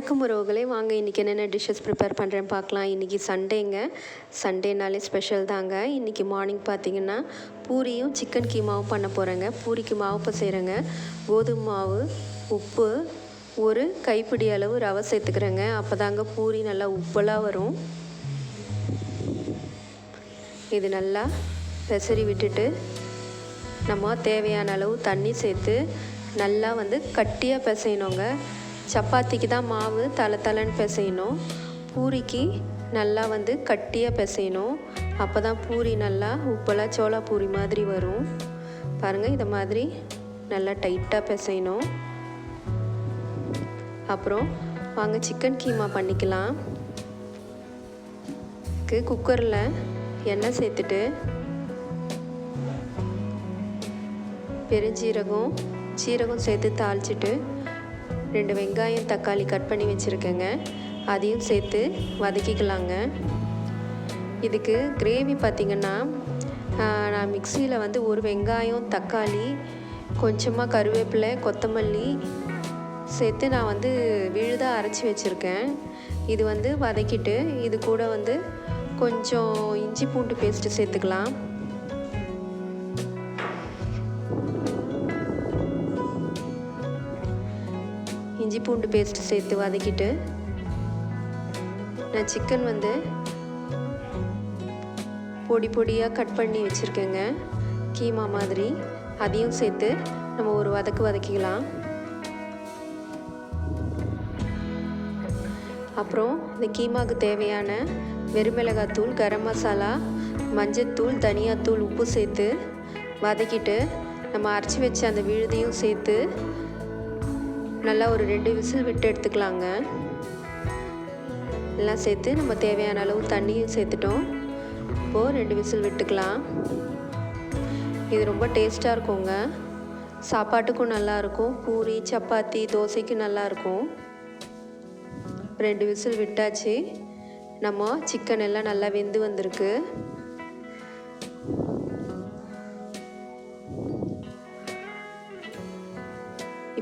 வணக்கம் உறவுகளே, வாங்க இன்றைக்கி என்னென்ன டிஷ்ஷஸ் ப்ரிப்பேர் பண்ணுறேன்னு பார்க்கலாம். இன்றைக்கி சண்டேங்க. சண்டேனாலே ஸ்பெஷல் தாங்க. இன்றைக்கி மார்னிங் பார்த்திங்கன்னா பூரியும் சிக்கன் கீமாவும் பண்ண போகிறேங்க. பூரிக்கு மாவு பிசைகிறேங்க. கோதுமை மாவு, உப்பு, ஒரு கைப்பிடி அளவு ரவை சேர்த்துக்கிறேங்க. அப்போ தாங்க பூரி நல்லா உப்பலாக வரும். இது நல்லா பெசரி விட்டுட்டு நம்ம தேவையான அளவு தண்ணி சேர்த்து நல்லா கட்டியாக பிசையணுங்க. சப்பாத்திக்கு தான் மாவு தலை பிசையணும். பூரிக்கு நல்லா கட்டியாக பிசையணும். அப்போ தான் பூரி நல்லா உப்பலாக சோளா பூரி மாதிரி வரும். பாருங்கள், இதை மாதிரி நல்லா டைட்டாக பிசையணும். அப்புறம் வாங்க சிக்கன் கீமா பண்ணிக்கலாம். குக்கரில் எண்ணெய் சேர்த்துட்டு பெருஞ்சீரகம் சீரகம் சேர்த்து தாளிச்சிட்டு 2 வெங்காயம் தக்காளி கட் பண்ணி வச்சுருக்கேங்க. அதையும் சேர்த்து வதக்கிக்கலாங்க. இதுக்கு கிரேவி பார்த்திங்கன்னா நான் மிக்சியில் ஒரு வெங்காயம் தக்காளி கொஞ்சமாக கருவேப்பிலை கொத்தமல்லி சேர்த்து நான் விழுதாக அரைச்சி வச்சுருக்கேன். இது வதக்கிட்டு இது கூட கொஞ்சம் இஞ்சி பூண்டு பேஸ்ட்டு சேர்த்துக்கலாம். இஞ்சி பூண்டு பேஸ்ட் சேர்த்து வதக்கிட்டு நான் சிக்கன் பொடி பொடியாக கட் பண்ணி வச்சுருக்கேங்க, கீமா மாதிரி. அதையும் சேர்த்து நம்ம ஒரு வதக்கிக்கலாம். அப்புறம் இந்த கீமாவுக்கு தேவையான வெறுமிளகாத்தூள், கரம் மசாலா, மஞ்சத்தூள், தனியாத்தூள், உப்பு சேர்த்து வதக்கிட்டு நம்ம அரைச்சி வச்ச அந்த விழுதையும் சேர்த்து நல்லா ஒரு 2 விசில் விட்டு எடுத்துக்கலாங்க. எல்லாம் சேர்த்து நம்ம தேவையான அளவு தண்ணியும் சேர்த்துட்டோம். இப்போது 2 விசில் விட்டுக்கலாம். இது ரொம்ப டேஸ்ட்டாக இருக்குங்க. சாப்பாட்டுக்கும் நல்லாயிருக்கும், பூரி சப்பாத்தி தோசைக்கும் நல்லாயிருக்கும். 2 விசில் விட்டாச்சு. நம்ம சிக்கன் எல்லாம் நல்லா வெந்து வந்திருக்கு.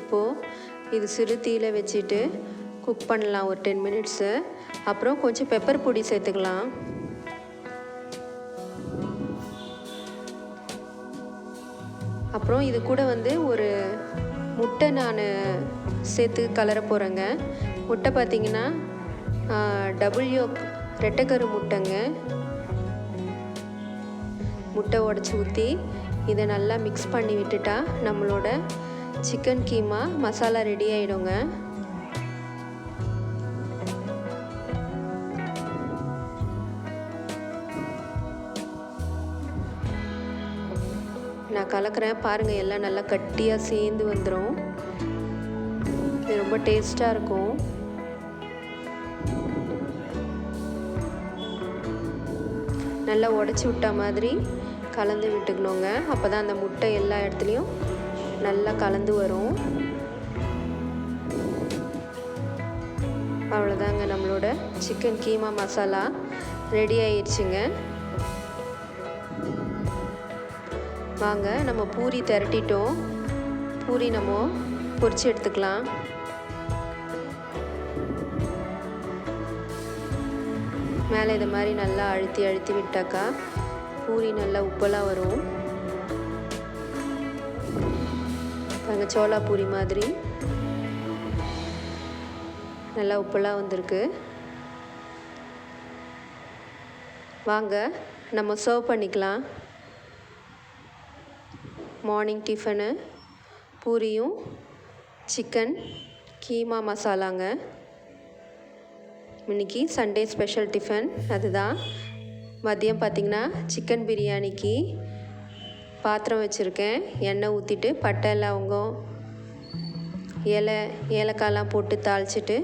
இப்போது இது சிறு தீயில வச்சுட்டு குக் பண்ணலாம் ஒரு 10 மினிட்ஸு. அப்புறம் கொஞ்சம் பெப்பர் பொடி சேர்த்துக்கலாம். அப்புறம் இது கூட ஒரு முட்டை நான் சேர்த்து கலர போகிறேங்க. முட்டை பார்த்திங்கன்னா டபுள் யோக் ரெட்டைக்கரு முட்டைங்க. முட்டை உடச்சி ஊற்றி இதை நல்லா மிக்ஸ் பண்ணி விட்டுட்டா நம்மளோட சிக்கன் கீமா மசாலா ரெடி ஆகிடுங்க. நான் கலக்கிறேன் பாருங்கள், எல்லாம் நல்லா கட்டியாக சேர்ந்து வந்துடும். இது ரொம்ப டேஸ்ட்டாக இருக்கும். நல்லா உடச்சி விட்ட மாதிரி கலந்து விட்டுக்கணுங்க. அப்போ தான் அந்த முட்டை எல்லா இடத்துலையும் நல்லா கலந்து வரும். அவ்வளோதாங்க, நம்மளோட சிக்கன் கீமா மசாலா ரெடி ஆயிடுச்சுங்க. வாங்க நம்ம பூரி திரட்டிட்டோம். பூரி நம்ம பொரிச்சு எடுத்துக்கலாம். மேலே இது மாதிரி நல்லா அழுத்தி விட்டாக்கா பூரி நல்லா உப்பலாக வரும். பாருங்க, சோளா பூரி மாதிரி நல்லா உப்பலாக வந்திருக்கு. வாங்க நம்ம சர்வ் பண்ணிக்கலாம். மார்னிங் டிஃபனு பூரியும் சிக்கன் கீமா மசாலாங்க. இன்றைக்கி சண்டே ஸ்பெஷல் டிஃபன் அதுதான். மதியம் பார்த்திங்கன்னா சிக்கன் பிரியாணிக்கு பாத்திரம் வச்சுருக்கேன். எண்ணெய் ஊற்றிட்டு பட்டை லவங்கம் ஏலக்காயெலாம் போட்டு தாளிச்சிட்டு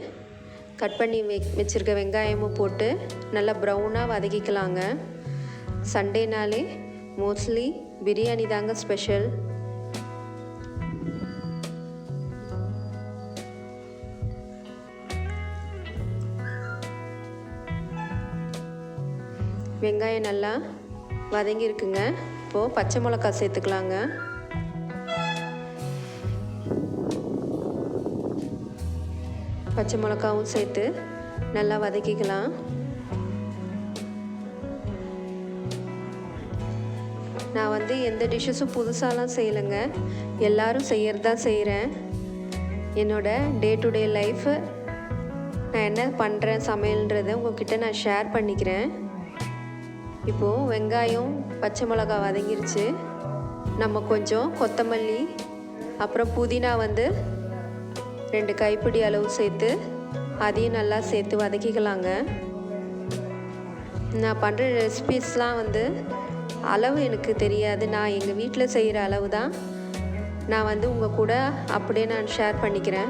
கட் பண்ணி வச்சுருக்க வெங்காயமும் போட்டு நல்லா ப்ரௌனாக வதக்கிக்கலாங்க. சண்டேனாலே மோஸ்ட்லி பிரியாணி தாங்க ஸ்பெஷல். வெங்காயம் நல்லா வதங்கியிருக்குங்க. இப்போது பச்சை மிளகாய் சேர்த்துக்கலாங்க. பச்சை மிளகாவும் சேர்த்து நல்லா வதக்கிக்கலாம். நான் வந்து எந்த டிஷ்ஷஸும் புதுசாலாம் செய்யலைங்க, எல்லோரும் செய்கிறதான் செய்கிறேன். என்னோடய டே டு டே லைஃப் நான் என்ன பண்ணுறேன் சமையல்ன்றதை உங்கள்கிட்ட நான் ஷேர் பண்ணிக்கிறேன். இப்போது வெங்காயம் பச்சை மிளகா வதங்கிருச்சு. நம்ம கொஞ்சம் கொத்தமல்லி அப்புறம் புதினா வந்து 2 கைப்பிடி அளவு சேர்த்து அதையும் நல்லா சேர்த்து வதக்கிக்கலாங்க. நான் பண்ணுற ரெசிபீஸ்லாம் வந்து அளவு எனக்கு தெரியாது, நான் எங்கள் வீட்டில் செய்கிற அளவு தான் நான் வந்து உங்கள் கூட அப்படியே நான் ஷேர் பண்ணிக்கிறேன்.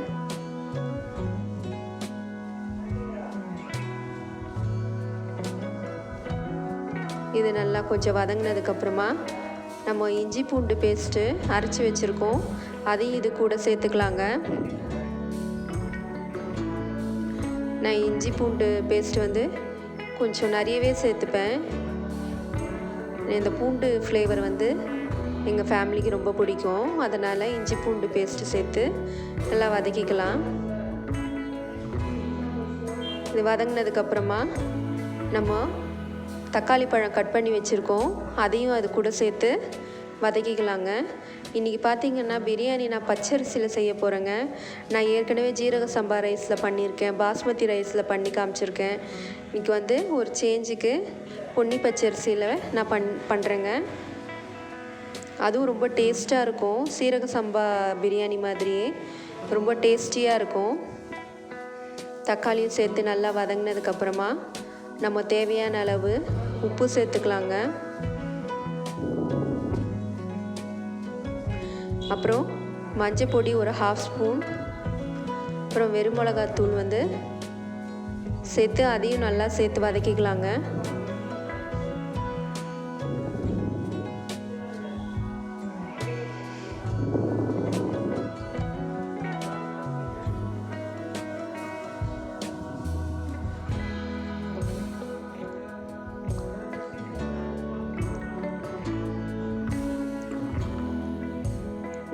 இது நல்லா கொஞ்சம் வதங்கினதுக்கப்புறமா நம்ம இஞ்சி பூண்டு பேஸ்ட்டு அரைச்சி வச்சுருக்கோம், அதையும் இது கூட சேர்த்துக்கலாங்க. நான் இஞ்சி பூண்டு பேஸ்ட்டு வந்து கொஞ்சம் நிறையவே சேர்த்துப்பேன். இந்த பூண்டு ஃப்ளேவர் வந்து எங்கள் ஃபேமிலிக்கு ரொம்ப பிடிக்கும், அதனால் இஞ்சி பூண்டு பேஸ்ட்டு சேர்த்து நல்லா வதக்கிக்கலாம். இது வதங்கினதுக்கப்புறமா நம்ம தக்காளி பழம் கட் பண்ணி வச்சுருக்கோம், அதையும் அது கூட சேர்த்து வதக்கிக்கலாங்க. இன்றைக்கி பார்த்திங்கன்னா பிரியாணி நான் பச்சரிசியில் செய்ய போகிறேங்க. நான் ஏற்கனவே ஜீரக சம்பா ரைஸில் பண்ணியிருக்கேன், பாஸ்மதி ரைஸில் பண்ணி காமிச்சிருக்கேன். இன்றைக்கி வந்து ஒரு சேஞ்சுக்கு பொன்னி பச்சரிசியில் நான் பண்ணுறேங்க. அதுவும் ரொம்ப டேஸ்ட்டாக இருக்கும், சீரக சம்பா பிரியாணி மாதிரியே ரொம்ப டேஸ்டியாக இருக்கும். தக்காளியும் சேர்த்து நல்லா வதங்கினதுக்கப்புறமா நம்ம தேவையான அளவு உப்பு சேர்த்துக்கலாங்க. அப்புறம் மஞ்சள் பொடி ஒரு 1/2 ஸ்பூன், அப்புறம் வெறும் மிளகாத்தூள் வந்து சேர்த்து அதையும் நல்லா சேர்த்து வதக்கிக்கலாங்க.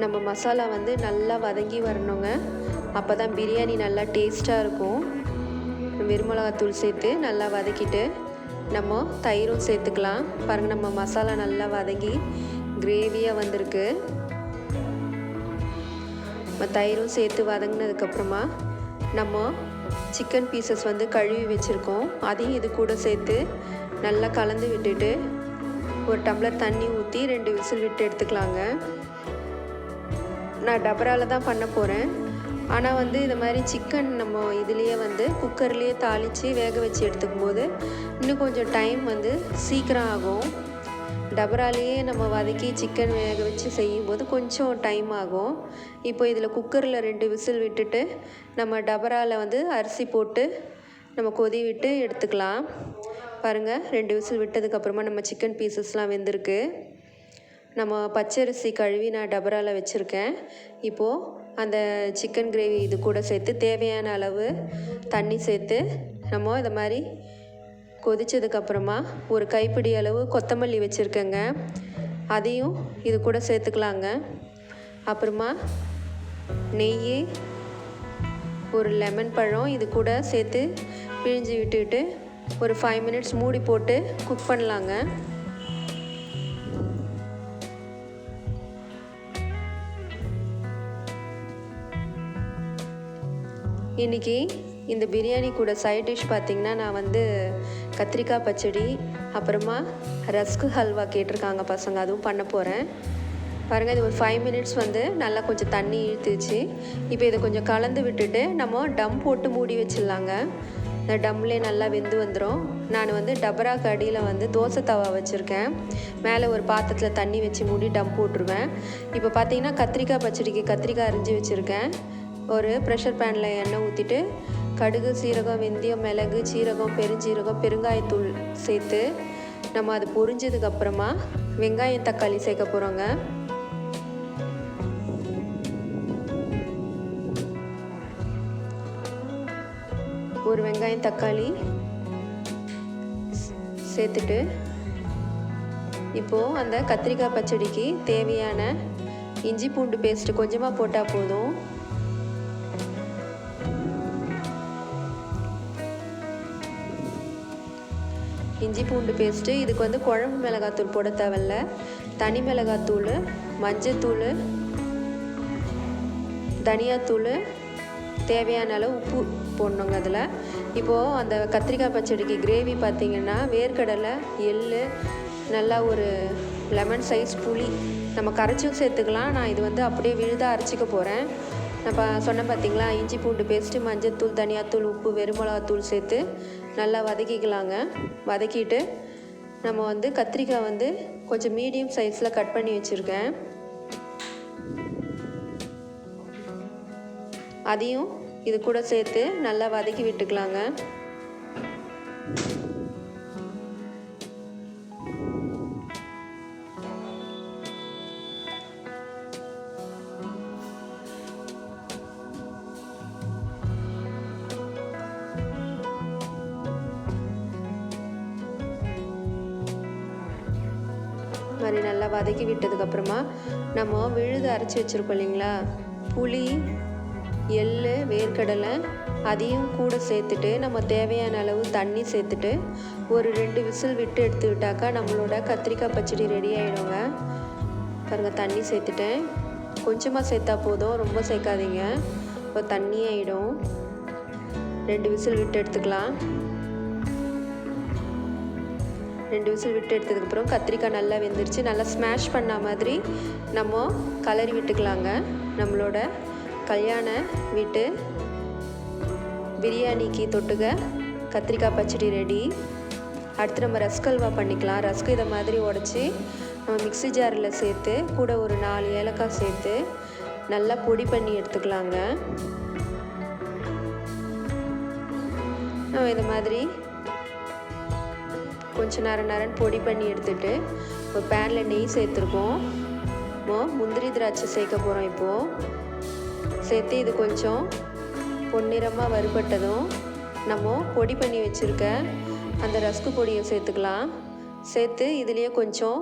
நம்ம மசாலா வந்து நல்லா வதங்கி வரணுங்க, அப்போ தான் பிரியாணி நல்லா டேஸ்ட்டாக இருக்கும். வெறும் மிளகாத்தூள் சேர்த்து நல்லா வதக்கிட்டு நம்ம தயிரும் சேர்த்துக்கலாம். பாருங்கள், நம்ம மசாலா நல்லா வதங்கி கிரேவியாக வந்திருக்கு. தயிரும் சேர்த்து வதங்கினதுக்கப்புறமா நம்ம சிக்கன் பீசஸ் வந்து கழுவி வச்சுருக்கோம், அதையும் இது கூட சேர்த்து நல்லா கலந்து விட்டுட்டு ஒரு டம்ளர் தண்ணி ஊற்றி 2 விசில் விட்டு எடுத்துக்கலாங்க. நான் டபராவில் தான் பண்ண போகிறேன், ஆனால் வந்து இது மாதிரி சிக்கன் நம்ம இதுலேயே வந்து குக்கர்லேயே தாளித்து வேக வச்சு எடுத்துக்கும் போது இன்னும் கொஞ்சம் டைம் வந்து சீக்கிரம் ஆகும். டபராலேயே நம்ம வதக்கி சிக்கன் வேக வச்சு செய்யும்போது கொஞ்சம் டைம் ஆகும். இப்போ இதில் குக்கரில் 2 விசில் விட்டுட்டு நம்ம டபராவில் வந்து அரிசி போட்டு நம்ம கொதி விட்டு எடுத்துக்கலாம். பாருங்கள், 2 விசில் விட்டதுக்கப்புறமா நம்ம சிக்கன் பீசஸ்லாம் வெந்திருக்கு. நம்ம பச்சரிசி கழுவி நான் டபராவில் வச்சுருக்கேன். இப்போது அந்த சிக்கன் கிரேவி இது கூட சேர்த்து தேவையான அளவு தண்ணி சேர்த்து நம்ம இதை மாதிரி கொதித்ததுக்கப்புறமா ஒரு கைப்பிடி அளவு கொத்தமல்லி வச்சுருக்கேங்க, அதையும் இது கூட சேர்த்துக்கலாங்க. அப்புறமா நெய், ஒரு லெமன் பழம் இது கூட சேர்த்து பிழிஞ்சு விட்டுட்டு ஒரு 5 மினிட்ஸ் மூடி போட்டு குக் பண்ணலாங்க. இன்றைக்கி இந்த பிரியாணி கூட சைட் டிஷ் பார்த்திங்கன்னா நான் வந்து கத்திரிக்காய் பச்சடி, அப்புறமா ரஸ்க் ஹல்வா கேட்டிருக்காங்க பசங்க, அதுவும் பண்ண போகிறேன். பாருங்கள், இது ஒரு 5 மினிட்ஸ் வந்து நல்லா கொஞ்சம் தண்ணி இழுத்துச்சு. இப்போ இதை கொஞ்சம் கலந்து விட்டுட்டு நம்ம டம் போட்டு மூடி வச்சிடலாங்க. இந்த டம்லே நல்லா வெந்து வந்துடும். நான் வந்து டபராக்கு அடியில் வந்து தோசை தவா வச்சுருக்கேன், மேலே ஒரு பாத்திரத்தில் தண்ணி வச்சு மூடி டம் போட்டுருவேன். இப்போ பார்த்திங்கன்னா கத்திரிக்காய் பச்சடிக்கு கத்திரிக்காய் அரிஞ்சு வச்சுருக்கேன். ஒரு ப்ரெஷர் பேனில் எண்ணெய் ஊற்றிட்டு கடுகு, சீரகம், வெந்தயம், மிளகு, சீரகம், பெருஞ்சீரகம், பெருங்காயத்தூள் சேர்த்து நம்ம அது பொரிஞ்சதுக்கப்புறமா வெங்காயம் தக்காளி சேர்க்க போகிறோங்க. ஒரு வெங்காயம் தக்காளி சேர்த்துட்டு இப்போது அந்த கத்திரிக்காய் பச்சடிக்கு தேவையான இஞ்சி பூண்டு பேஸ்ட்டு கொஞ்சமாக போட்டால் போதும். இஞ்சி பூண்டு பேஸ்ட்டு. இதுக்கு வந்து குழம்பு மிளகாத்தூள் போட தேவையில்ல, தனி மிளகாத்தூள், மஞ்சத்தூள், தனியாத்தூள், தேவையான அளவு உப்பு போடணுங்க அதில். இப்போது அந்த கத்திரிக்காய் பச்சடிக்கு கிரேவி பார்த்திங்கன்னா வேர்க்கடலை, எள், நல்லா ஒரு லெமன் சைஸ் புளி நம்ம கரைச்சும் சேர்த்துக்கலாம். நான் இது வந்து அப்படியே விழுதாக அரைச்சிக்க போகிறேன். நான் சொன்னேன் பார்த்திங்களா, இஞ்சி பூண்டு பேஸ்ட்டு, மஞ்சத்தூள், தனியாத்தூள், உப்பு, வெறுமிளகாத்தூள் சேர்த்து நல்லா வதக்கிக்கலாங்க. வதக்கிட்டு நம்ம வந்து கத்திரிக்காய் வந்து கொஞ்சம் மீடியம் சைஸில் கட் பண்ணி வச்சுருக்கேன். அதையும் இது கூட சேர்த்து நல்லா வதக்கி விட்டுக்கலாங்க. மாதிரி நல்லா வதக்கி விட்டதுக்கப்புறமா நம்ம விழுது அரைச்சி வச்சுருக்கோம் இல்லைங்களா, புளி, எள், வேர்க்கடலை, அதையும் கூட சேர்த்துட்டு நம்ம தேவையான அளவு தண்ணி சேர்த்துட்டு ஒரு 2 விசில் விட்டு எடுத்துக்கிட்டாக்கா நம்மளோட கத்திரிக்காய் பச்சடி ரெடி ஆகிடுங்க. பாருங்கள், தண்ணி சேர்த்துட்டேன். கொஞ்சமாக சேர்த்தா போதும், ரொம்ப சேர்க்காதீங்க, இப்போ தண்ணி ஆகிடும். 2 விசில் விட்டு எடுத்துக்கலாம். 2 விசில் விட்டு எடுத்ததுக்கப்புறம் கத்திரிக்காய் நல்லா வெந்துருச்சு. நல்லா ஸ்மாஷ் பண்ண மாதிரி நம்ம கலரி விட்டுக்கலாங்க. நம்மளோட கல்யாண வீட்டு பிரியாணிக்கு தொட்டுக்க கத்திரிக்காய் பச்சடி ரெடி. அடுத்து நம்ம ரஸ்க் ஹல்வா பண்ணிக்கலாம். ரஸ்க் இதை மாதிரி உடச்சி நம்ம மிக்ஸி ஜாரில் சேர்த்து கூட ஒரு 4 ஏலக்காய் சேர்த்து நல்லா பொடி பண்ணி எடுத்துக்கலாங்க. நம்ம இதை மாதிரி கொஞ்சம் நரன்னு பொடி பண்ணி எடுத்துகிட்டு ஒரு பேனில் நெய் சேர்த்துருக்கோம். முந்திரி திராட்சை சேர்க்க போகிறோம். இப்போது சேர்த்து இது கொஞ்சம் பொன்னிறமாக வறுபட்டதும் நம்ம பொடி பண்ணி வச்சுருக்க அந்த ரஸ்க்கு பொடியை சேர்த்துக்கலாம். சேர்த்து இதுலேயே கொஞ்சம்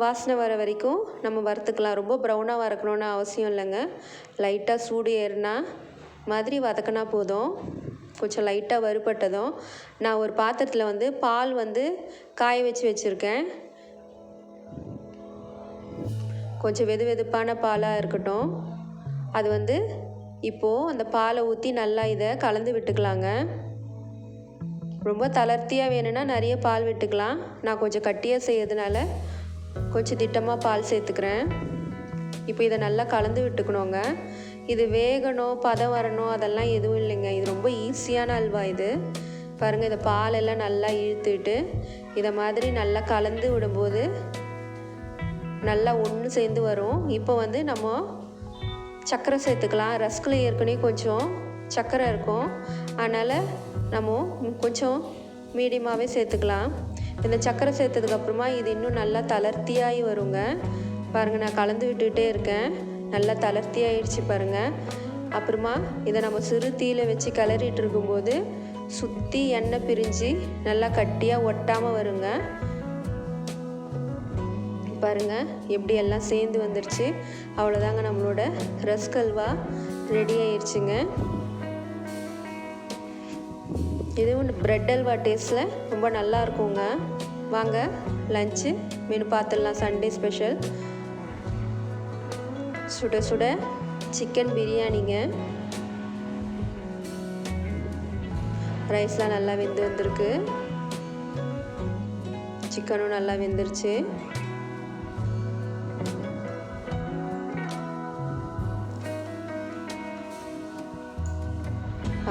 வாசனை வர வரைக்கும் நம்ம வறுத்துக்கலாம். ரொம்ப ப்ரௌனாக வறுக்கணுன்னு அவசியம் இல்லைங்க. லைட்டாக சூடு ஏறினா மாதிரி வதக்கினா போதும். கொஞ்சம் லைட்டாக வறுபட்டதும் நான் ஒரு பாத்திரத்தில் வந்து பால் வந்து காய வச்சு வச்சுருக்கேன். கொஞ்சம் வெதுப்பான பாலாக இருக்கட்டும். அது வந்து இப்போது அந்த பாலை ஊற்றி நல்லா இதை கலந்து விட்டுக்கலாங்க. ரொம்ப தளர்த்தியாக வேணும்னா நிறைய பால் விட்டுக்கலாம். நான் கொஞ்சம் கட்டியாக செய்யறதுனால கொஞ்சம் திட்டமாக பால் சேர்த்துக்கிறேன். இப்போ இதை நல்லா கலந்து விட்டுக்கணுங்க. இது வேகணும், பதம் வரணும் அதெல்லாம் எதுவும் இல்லைங்க. இது ரொம்ப ஈஸியான அல்வா இது. பாருங்கள், இதை பாலெல்லாம் நல்லா இழுத்துட்டு இதை மாதிரி நல்லா கலந்து விடும்போது நல்லா ஒன்று சேர்ந்து வரும். இப்போ வந்து நம்ம சர்க்கரை சேர்த்துக்கலாம். ரஸ்கில் ஏற்கனவே கொஞ்சம் சர்க்கரை இருக்கும், அதனால் நம்ம கொஞ்சம் மீடியமாகவே சேர்த்துக்கலாம். இந்த சர்க்கரை சேர்த்ததுக்கப்புறமா இது இன்னும் நல்லா தளர்த்தியாகி வருங்க. பாருங்கள், நான் கலந்து விட்டுகிட்டே இருக்கேன். நல்லா தளர்த்தி ஆயிடுச்சு பாருங்கள். அப்புறமா இதை நம்ம சிறு தீயில் வச்சு கிளறிட்டு இருக்கும்போது சுற்றி எண்ணெய் பிரிஞ்சு நல்லா கட்டியாக ஒட்டாமல் வருங்க. பாருங்கள், எப்படி எல்லாம் சேர்ந்து வந்துருச்சு. அவ்வளோதாங்க, நம்மளோட ரஸ்க் ஹல்வா ரெடி ஆயிடுச்சுங்க. இதுவும் பிரெட் அல்வா டேஸ்ட்டில் ரொம்ப நல்லா இருக்குங்க. வாங்க லஞ்சு மெனு பார்த்துடலாம். சண்டே ஸ்பெஷல் சுட சுட சிக்கன் பிரியாணிங்க. ரைஸ்லாம் நல்லா வெந்து வந்திருக்கு, சிக்கனும் நல்லா வெந்துருச்சு.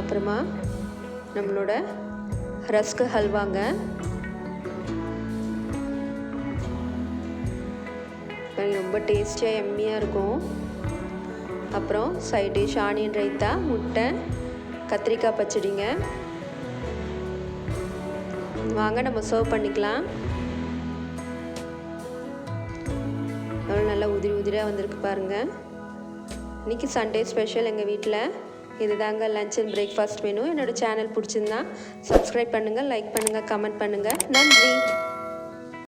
அப்புறமா நம்மளோட ரஸ்க் ஹல்வாங்க. ரொம்ப டேஸ்டியாக எம்மியாக இருக்கும். அப்புறம் சைட் டிஷ் ஆனியன் ரைத்தா, முட்டை, கத்திரிக்காய் பச்சடிங்க. வாங்க நம்ம சர்வ் பண்ணிக்கலாம். எவ்வளோ நல்லா உதிரி உதிரியாக வந்திருக்கு பாருங்கள். இன்றைக்கி சண்டே ஸ்பெஷல் எங்கள் வீட்டில் இதுதாங்க லஞ்ச் அண்ட் பிரேக்ஃபாஸ்ட் மெனு. என்னோடய சேனல் பிடிச்சிருந்தா சப்ஸ்கிரைப் பண்ணுங்கள், லைக் பண்ணுங்கள், கமெண்ட் பண்ணுங்கள். நன்றி.